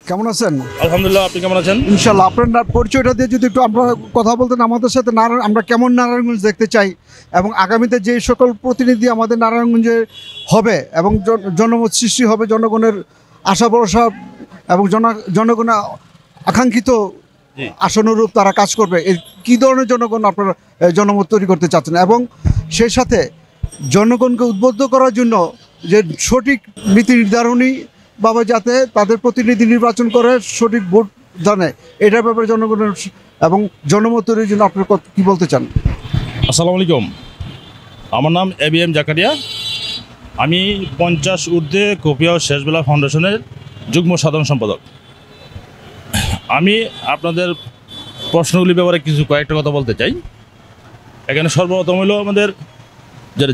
কেমন আছেন? আলহামদুলিল্লাহ, আপনি কেমন আছেন? ইনশাল্লাহ। আপনার পরিচয়টা দিয়ে যদি একটু আমরা কথা বলতেন আমাদের সাথে, আমরা কেমন নারায়ণগঞ্জ দেখতে চাই এবং আগামীতে যে সকল প্রতিনিধি আমাদের নারায়ণগঞ্জে হবে এবং জনমত সৃষ্টি হবে, জনগণের আশা ভরসা এবং জনগণের আকাঙ্ক্ষিত আসনুরূপ তারা কাজ করবে, এই কী ধরনের জনগণ আপনারা জনমত তৈরি করতে চাচ্ছেন এবং সেই সাথে জনগণকে উদ্বুদ্ধ করার জন্য যে সঠিক নীতি নির্ধারণী বাবা যাতে তাদের প্রতিনিধি নির্বাচন করে সঠিক ভোট জানে, এটার ব্যাপারে জনগণের এবং জনমত তৈরির জন্য আপনার কী বলতে চান? আসসালামু আলাইকুম, আমার নাম ABM জাকারিয়া। আমি 50 ঊর্ধ্বে কপিয়া ও শেষবেলা ফাউন্ডেশনের যুগ্ম সাধারণ সম্পাদক। আমি আপনাদের প্রশ্নগুলির ব্যাপারে কয়েকটা কথা বলতে চাই। এখানে সর্বপ্রথম হলো আমাদের যে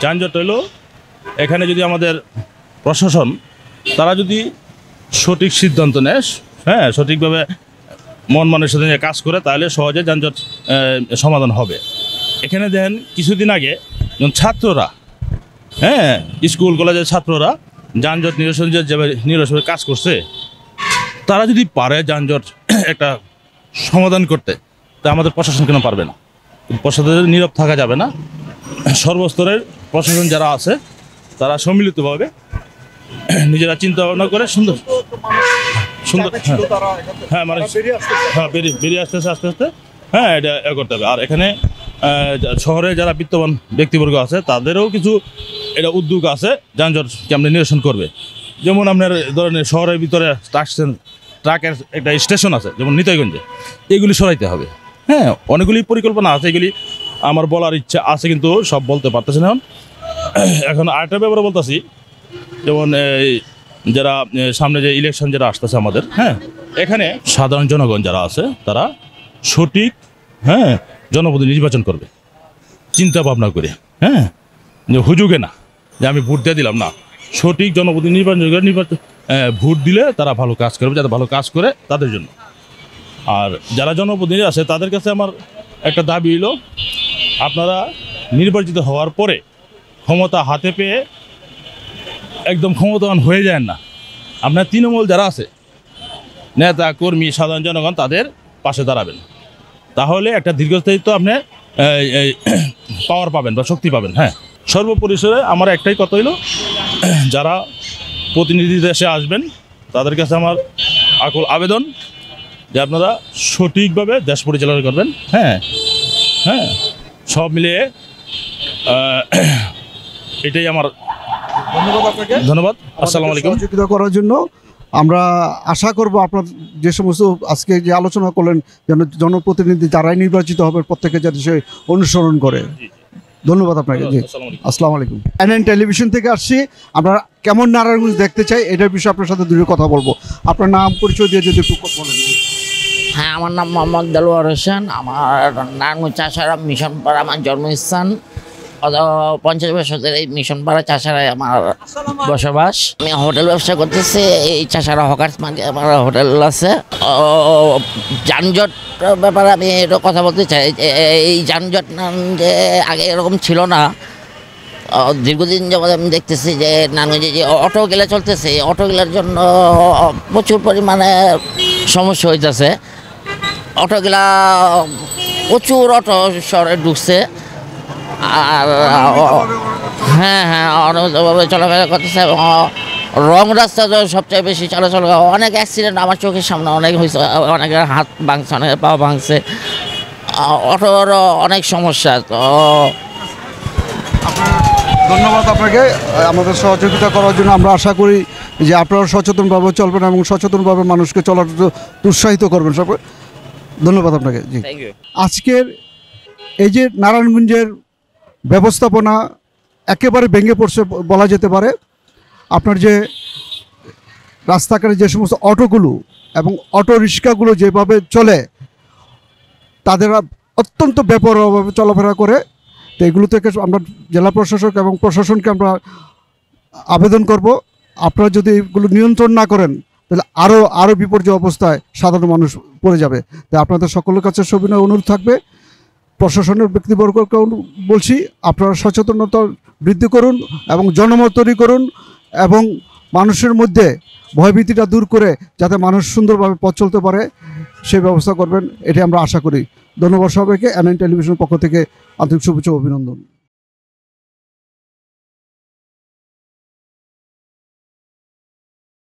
যানজট হলো, এখানে যদি আমাদের প্রশাসন তারা যদি সঠিক সিদ্ধান্ত নেয়, সঠিকভাবে মন মানুষের সাথে কাজ করে, তাহলে সহজে যানজট সমাধান হবে। এখানে দেখেন কিছুদিন আগে যখন ছাত্ররা স্কুল কলেজের ছাত্ররা যানজট নিরসনের কাজ করছে, তারা যদি পারে যানজট একটা সমাধান করতে, তা আমাদের প্রশাসন কেন পারবে না? প্রশাসনের নীরব থাকা যাবে না। সর্বস্তরের প্রশাসন যারা আছে তারা সম্মিলিতভাবে নিজেরা চিন্তা ভাবনা করে সুন্দর মানে বেরিয়ে আস্তে আস্তে এটা করতে হবে। আর এখানে শহরে যারা বিত্তবান ব্যক্তিবর্গ আছে তাদেরও কিছু এটা উদ্যোগ আছে যানজট কেমন নিরসন করবে। যেমন আপনার ধরনের শহরের ভিতরে ট্রাকের একটা স্টেশন আছে, যেমন নিতাইগঞ্জে, এগুলি সরাইতে হবে। অনেকগুলি পরিকল্পনা আছে, এগুলি আমার বলার ইচ্ছা আছে কিন্তু সব বলতে পারতেছি না। এখন আরেকটা ব্যাপারে বলতেছি, যেমন যারা সামনে যে ইলেকশন যারা আসতেছে আমাদের, এখানে সাধারণ জনগণ যারা আছে তারা সঠিক জনপ্রতিনিধি নির্বাচন করবে চিন্তা ভাবনা করে, যে হুজুগে না যে আমি ভোট দিয়ে দিলাম, না, সঠিক জনপ্রতিনিধি নির্বাচন ভোট দিলে তারা ভালো কাজ করবে, যাতে ভালো কাজ করে তাদের জন্য। আর যারা জনপ্রতিনিধি আছে তাদের কাছে আমার একটা দাবি হলো, আপনারা নির্বাচিত হওয়ার পরে ক্ষমতা হাতে পেয়ে একদম ক্ষমতাবান হয়ে যায় না। আপনার তৃণমূল যারা আছে, নেতা কর্মী সাধারণ জনগণ, তাদের পাশে দাঁড়াবেন, তাহলে একটা দীর্ঘস্থায়িত্ব আপনি পাওয়ার পাবেন বা শক্তি পাবেন। সর্বপরিসরে আমার একটাই কথা হইল, যারা প্রতিনিধি দেশে আসবেন তাদের কাছে আমার আকুল আবেদন যে আপনারা সঠিকভাবে দেশ পরিচালনা করবেন। সব মিলিয়ে এটাই আমার ধন্যবাদ। আসসালামু আলাইকুম। সহযোগিতা করার জন্য আমরা আশা করব আপনার যে সমস্ত আজকে যে আলোচনা করলেন, যেন জনপ্রতিনিধি যারাই নির্বাচিত হবে প্রত্যেকে যাতে সে অনুসরণ করে। ধন্যবাদ আপনাকে। জি, আসসালামু আলাইকুম। NN টেলিভিশন থেকে আসছি। আমরা কেমন নারায়ণগঞ্জ দেখতে চাই এটার বিষয়ে আপনার সাথে দুটো কথা বলবো। আপনার নাম পরিচয় দিয়ে যদি একটু বলেন। আমার নাম মোহাম্মদ দেলোয়ার হোসেন। আমার নারায়ণগঞ্জ চাষারা মিশন পাড়া আমার জন্মস্থান। 50 বছর ধরে এই মিশন পাড়া চাষারায় আমার বসবাস। আমি হোটেল ব্যবসা করতেছি, এই চাষারা হকার্স মার্কেট আমার হোটেল আছে। যানজট ব্যাপারে আমি এটা কথা বলতে চাই, এই যানজট যে আগে এরকম ছিল না। দীর্ঘদিন যাবৎ আমি দেখতেছি যে নারায়ণগঞ্জে যে অটোগুলো চলতেছে, অটোগুলোর জন্য প্রচুর পরিমাণে সমস্যা হইতেছে। অটোগুলা প্রচুর অটো শহরে ঢুকছে, আর অনেকভাবে চলাফেরা করতেছে এবং রং রাস্তা তো সবচেয়ে বেশি চলাচল। অনেক অ্যাক্সিডেন্ট আমার চোখের সামনে অনেক হয়েছে, অনেকের হাত ভাঙছে, অনেকের পা ভাঙছে, অটোর অনেক সমস্যা। তো ধন্যবাদ আপনাকে আমাদের সহযোগিতা করার জন্য। আমরা আশা করি যে আপনারা সচেতনভাবে চলবেন এবং সচেতনভাবে মানুষকে চলার উৎসাহিত করবেন। সব ধন্যবাদ আপনাকে। জি, আজকের এই যে নারায়ণগঞ্জের ব্যবস্থাপনা একেবারে ভেঙে পড়ছে বলা যেতে পারে। আপনার যে রাস্তাঘাটে যে সমস্ত অটোগুলো এবং অটো রিক্সাগুলো যেভাবে চলে, তাদের অত্যন্ত বেপরোয়াভাবে চলাফেরা করে। তো এগুলো থেকে আমরা জেলা প্রশাসক এবং প্রশাসনকে আমরা আবেদন করব, আপনারা যদি এগুলো নিয়ন্ত্রণ না করেন তাহলে আরও বিপর্যয় অবস্থায় সাধারণ মানুষ পড়ে যাবে। তাই আপনাদের সকলের কাছে সবিনয় অনুরোধ থাকবে, প্রশাসনের ব্যক্তিবর্গকেও বলছি, আপনারা সচেতনতা বৃদ্ধি করুন এবং জনমত তৈরি করুন এবং মানুষের মধ্যে ভয়ভীতিটা দূর করে যাতে মানুষ সুন্দরভাবে পথ চলতে পারে সেই ব্যবস্থা করবেন, এটি আমরা আশা করি। ধন্যবাদ সবাইকে। এনএন টেলিভিশনের পক্ষ থেকে আন্তরিক শুভেচ্ছা ও অভিনন্দন।